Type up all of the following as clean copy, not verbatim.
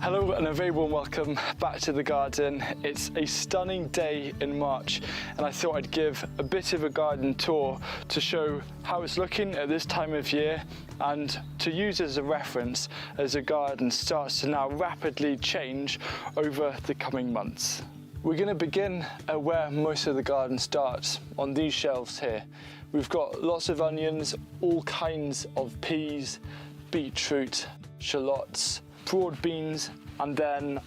Hello and a very warm welcome back to the garden. It's a stunning day in March and I thought I'd give a bit of a garden tour to show how it's looking at this time of year and to use as a reference as the garden starts to now rapidly change over the coming months. We're going to begin where most of the garden starts, on these shelves here. We've got lots of onions, all kinds of peas, beetroot, shallots, broad beans, and then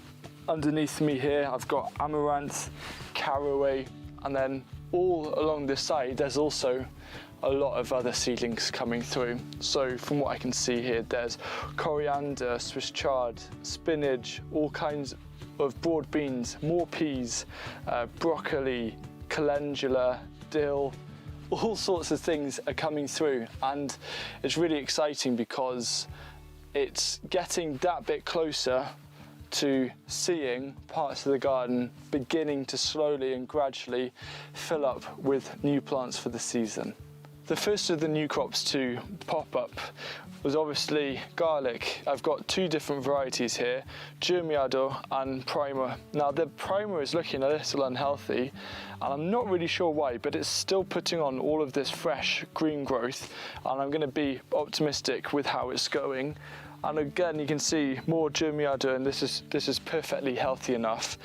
underneath me here I've got amaranth, caraway, and then all along this side there's also a lot of other seedlings coming through. So from what I can see here, there's coriander, Swiss chard, spinach, all kinds of broad beans, more peas, broccoli, calendula, dill, all sorts of things are coming through, and it's really exciting because it's getting that bit closer to seeing parts of the garden beginning to slowly and gradually fill up with new plants for the season. The first of the new crops to pop up was obviously garlic. I've got two different varieties here, Germiado and Primer. Now the Primer is looking a little unhealthy and I'm not really sure why, but it's still putting on all of this fresh green growth and I'm going to be optimistic with how it's going. And again, you can see more Germiado, and this is perfectly healthy enough.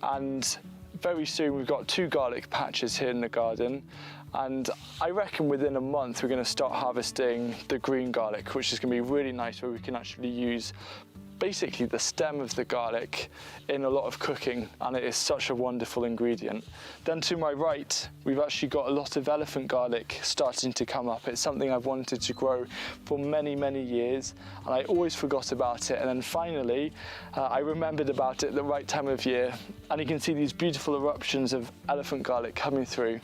And very soon we've got two garlic patches here in the garden, and I reckon within a month we're going to start harvesting the green garlic, which is going to be really nice, where we can actually use basically the stem of the garlic in a lot of cooking, and it is such a wonderful ingredient. Then to my right we've actually got a lot of elephant garlic starting to come up. It's something I've wanted to grow for many years and I always forgot about it, and then finally I remembered about it at the right time of year, and you can see these beautiful eruptions of elephant garlic coming through,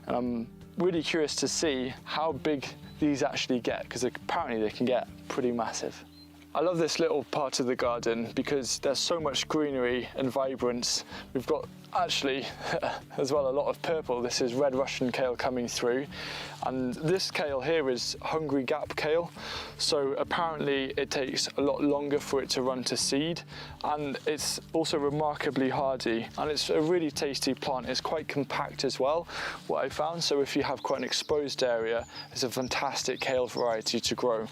and I'm really curious to see how big these actually get, because apparently they can get pretty massive. I love this little part of the garden because there's so much greenery and vibrance. We've got actually as well a lot of purple. This is red Russian kale coming through, and this kale here is Hungry Gap kale, so apparently it takes a lot longer for it to run to seed, and it's also remarkably hardy, and it's a really tasty plant. It's quite compact as well, what I found, so if you have quite an exposed area, it's a fantastic kale variety to grow.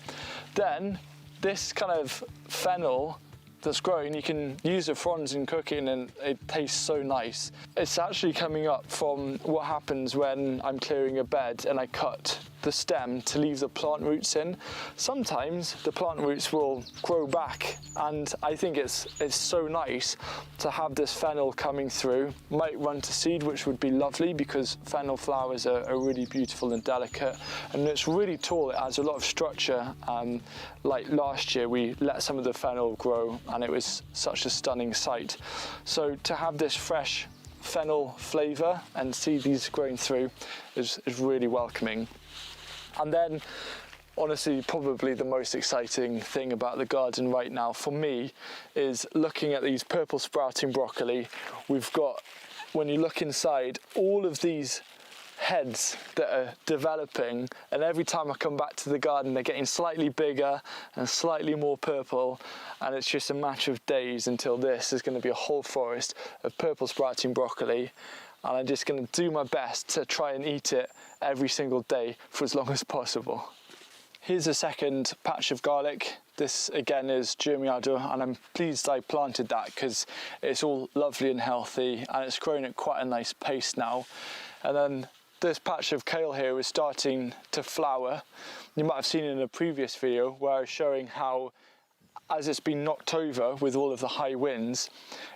Then this kind of fennel that's growing, you can use the fronds in cooking and it tastes so nice. It's actually coming up from what happens when I'm clearing a bed and I cut the stem to leave the plant roots in. Sometimes the plant roots will grow back, and I think it's so nice to have this fennel coming through. Might run to seed, which would be lovely because fennel flowers are really beautiful and delicate, and it's really tall. It adds a lot of structure. Like last year we let some of the fennel grow and it was such a stunning sight. So to have this fresh fennel flavour and see these growing through is really welcoming. And then honestly, probably the most exciting thing about the garden right now for me is looking at these purple sprouting broccoli. We've got, when you look inside, all of these heads that are developing, and every time I come back to the garden they're getting slightly bigger and slightly more purple, and it's just a matter of days until this is going to be a whole forest of purple sprouting broccoli, and I'm just going to do my best to try and eat it every single day for as long as possible. Here's a second patch of garlic. This again is Germiado, and I'm pleased I planted that because it's all lovely and healthy and it's growing at quite a nice pace now. And then this patch of kale here is starting to flower. You might have seen in a previous video where I was showing how, as it's been knocked over with all of the high winds,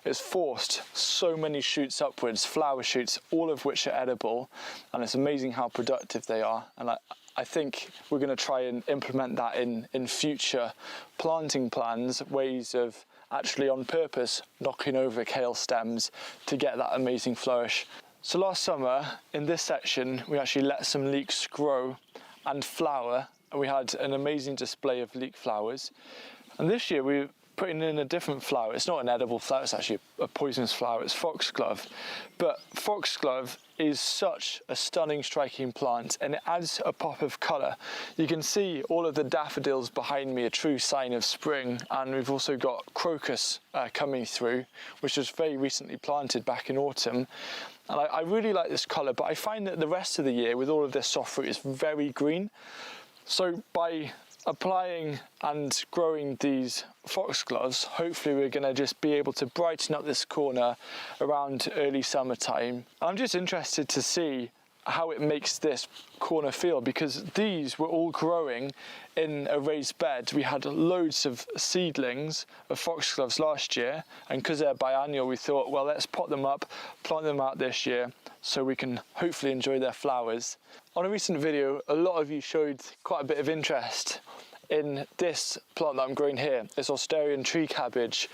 it's forced so many shoots upwards, flower shoots, all of which are edible, and it's amazing how productive they are. And I think we're going to try and implement that in future planting plans, ways of actually on purpose knocking over kale stems to get that amazing flourish. So last summer in this section we actually let some leeks grow and flower, and we had an amazing display of leek flowers. And this year we putting in a different flower. It's not an edible flower, it's actually a poisonous flower. It's foxglove. But foxglove is such a stunning, striking plant, and it adds a pop of colour. You can see all of the daffodils behind me, a true sign of spring, and we've also got crocus coming through, which was very recently planted back in autumn. And I really like this colour, but I find that the rest of the year with all of this soft fruit is very green. So by applying and growing these foxgloves, hopefully we're going to just be able to brighten up this corner around early summertime. I'm just interested to see how it makes this corner feel, because these were all growing in a raised bed. We had loads of seedlings of foxgloves last year, and because they're biennial, we thought, well, let's pot them up, plant them out this year so we can hopefully enjoy their flowers. On a recent video, a lot of you showed quite a bit of interest in this plant that I'm growing here. It's Australian tree cabbage,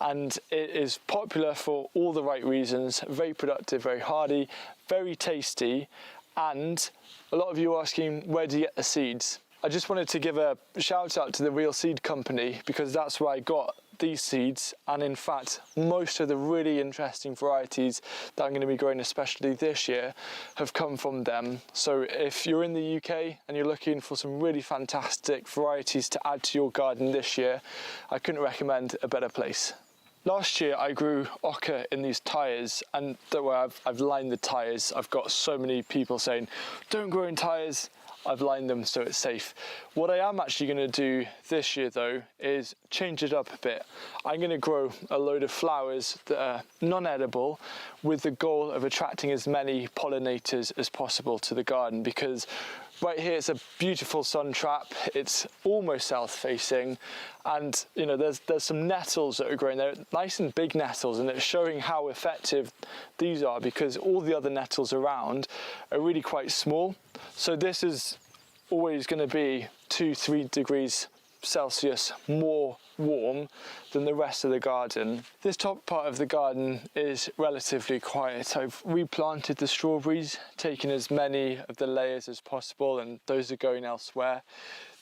and it is popular for all the right reasons. Very productive, very hardy, very tasty, and a lot of you are asking, where do you get the seeds? I just wanted to give a shout out to the Real Seed Company, because that's where I got these seeds, and in fact most of the really interesting varieties that I'm going to be growing, especially this year, have come from them. So if you're in the UK and you're looking for some really fantastic varieties to add to your garden this year, I couldn't recommend a better place. Last year I grew oca in these tyres, and don't worry, I've lined the tyres. I've got so many people saying, don't grow in tyres. I've lined them so it's safe. What I am actually going to do this year though is change it up a bit. I'm going to grow a load of flowers that are non-edible, with the goal of attracting as many pollinators as possible to the garden, because right here it's a beautiful sun trap. It's almost south facing, and you know there's some nettles that are growing there, nice and big nettles, and it's showing how effective these are, because all the other nettles around are really quite small. So this is always going to be 2-3 degrees Celsius more warm than the rest of the garden. This top part of the garden is relatively quiet. I've replanted the strawberries, taking as many of the layers as possible, and those are going elsewhere.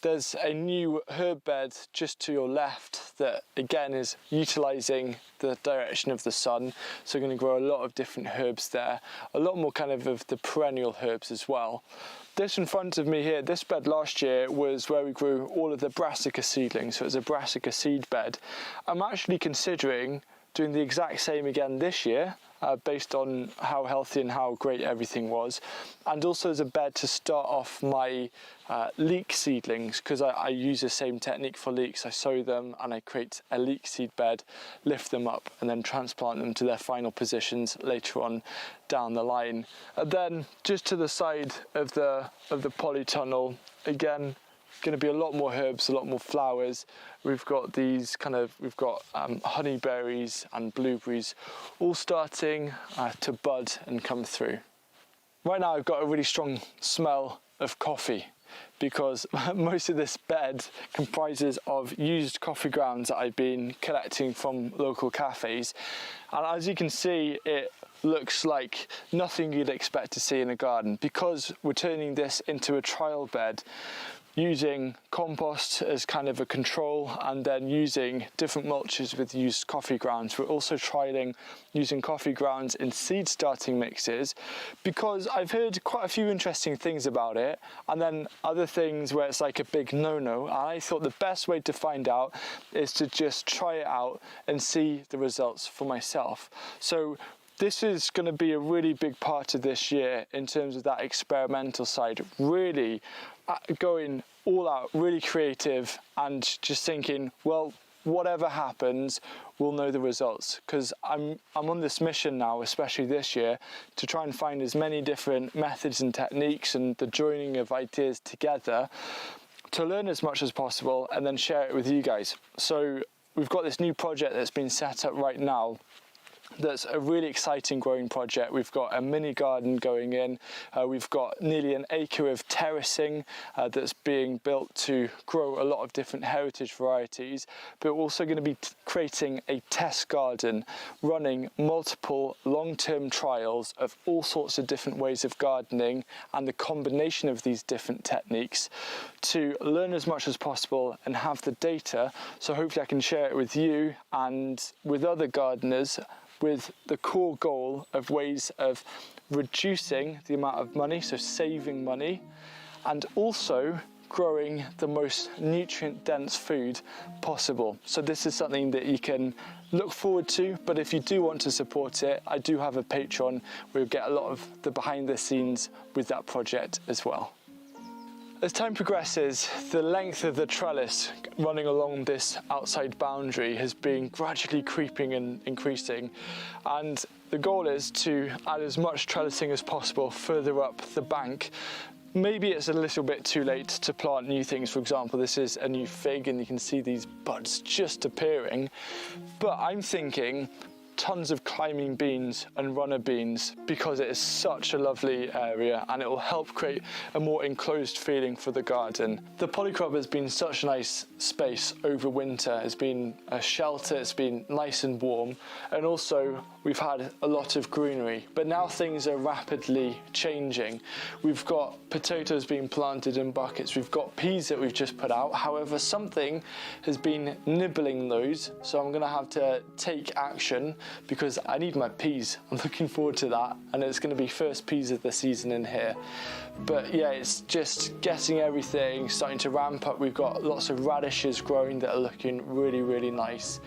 There's a new herb bed just to your left that again is utilising the direction of the sun, so we're going to grow a lot of different herbs there, a lot more kind of the perennial herbs as well. This in front of me here, this bed last year was where we grew all of the brassica seedlings, so it's a brassica seed bed. I'm actually considering doing the exact same again this year, based on how healthy and how great everything was, and also as a bed to start off my leek seedlings, because I use the same technique for leeks. I sow them and I create a leek seed bed, lift them up, and then transplant them to their final positions later on down the line. And then just to the side of the polytunnel, again, going to be a lot more herbs, a lot more flowers. We've got these honeyberries and blueberries all starting to bud and come through. Right now I've got a really strong smell of coffee, because most of this bed comprises of used coffee grounds that I've been collecting from local cafes, and as you can see, it looks like nothing you'd expect to see in a garden, because we're turning this into a trial bed, using compost as kind of a control, and then using different mulches with used coffee grounds. We're also trialing using coffee grounds in seed starting mixes, because I've heard quite a few interesting things about it, and then other things where it's like a big no-no. And I thought the best way to find out is to just try it out and see the results for myself. So this is going to be a really big part of this year in terms of that experimental side, really going all out, really creative, and just thinking, well, whatever happens, we'll know the results, because I'm on this mission now, especially this year, to try and find as many different methods and techniques and the joining of ideas together to learn as much as possible and then share it with you guys. So we've got this new project that's been set up right now, that's a really exciting growing project. We've got a mini garden going in. We've got nearly an acre of terracing that's being built to grow a lot of different heritage varieties, but we're also going to be creating a test garden, running multiple long-term trials of all sorts of different ways of gardening and the combination of these different techniques to learn as much as possible and have the data, so hopefully I can share it with you and with other gardeners, with the core goal of ways of reducing the amount of money, so saving money, and also growing the most nutrient-dense food possible. So this is something that you can look forward to, but if you do want to support it, I do have a Patreon where you'll get a lot of the behind the scenes with that project as well. As time progresses, the length of the trellis running along this outside boundary has been gradually creeping and increasing, and the goal is to add as much trellising as possible further up the bank. Maybe it's a little bit too late to plant new things. For example, this is a new fig and you can see these buds just appearing, but I'm thinking tons of climbing beans and runner beans because it is such a lovely area and it will help create a more enclosed feeling for the garden. The polycrop has been such a nice space over winter. It's been a shelter, it's been nice and warm, and also we've had a lot of greenery, but now things are rapidly changing. We've got potatoes being planted in buckets, we've got peas that we've just put out. However, something has been nibbling those, so I'm gonna have to take action because I need my peas. I'm looking forward to that, and it's going to be first peas of the season in here. But yeah, it's just getting everything starting to ramp up. We've got lots of radishes growing that are looking really, really nice.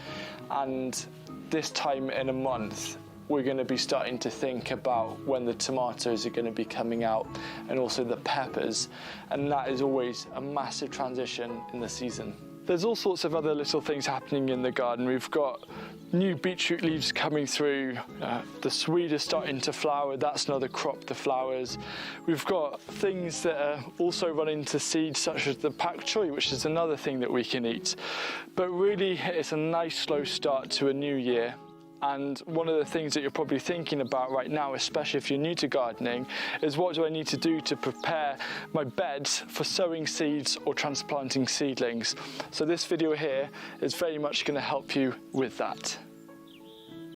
And this time in a month, we're going to be starting to think about when the tomatoes are going to be coming out, and also the peppers. And that is always a massive transition in the season. There's all sorts of other little things happening in the garden. We've got new beetroot leaves coming through. The swede is starting to flower. That's another crop, the flowers. We've got things that are also running to seed, such as the pak choi, which is another thing that we can eat. But really, it's a nice slow start to a new year. And one of the things that you're probably thinking about right now, especially if you're new to gardening, is what do I need to do to prepare my beds for sowing seeds or transplanting seedlings? So this video here is very much going to help you with that.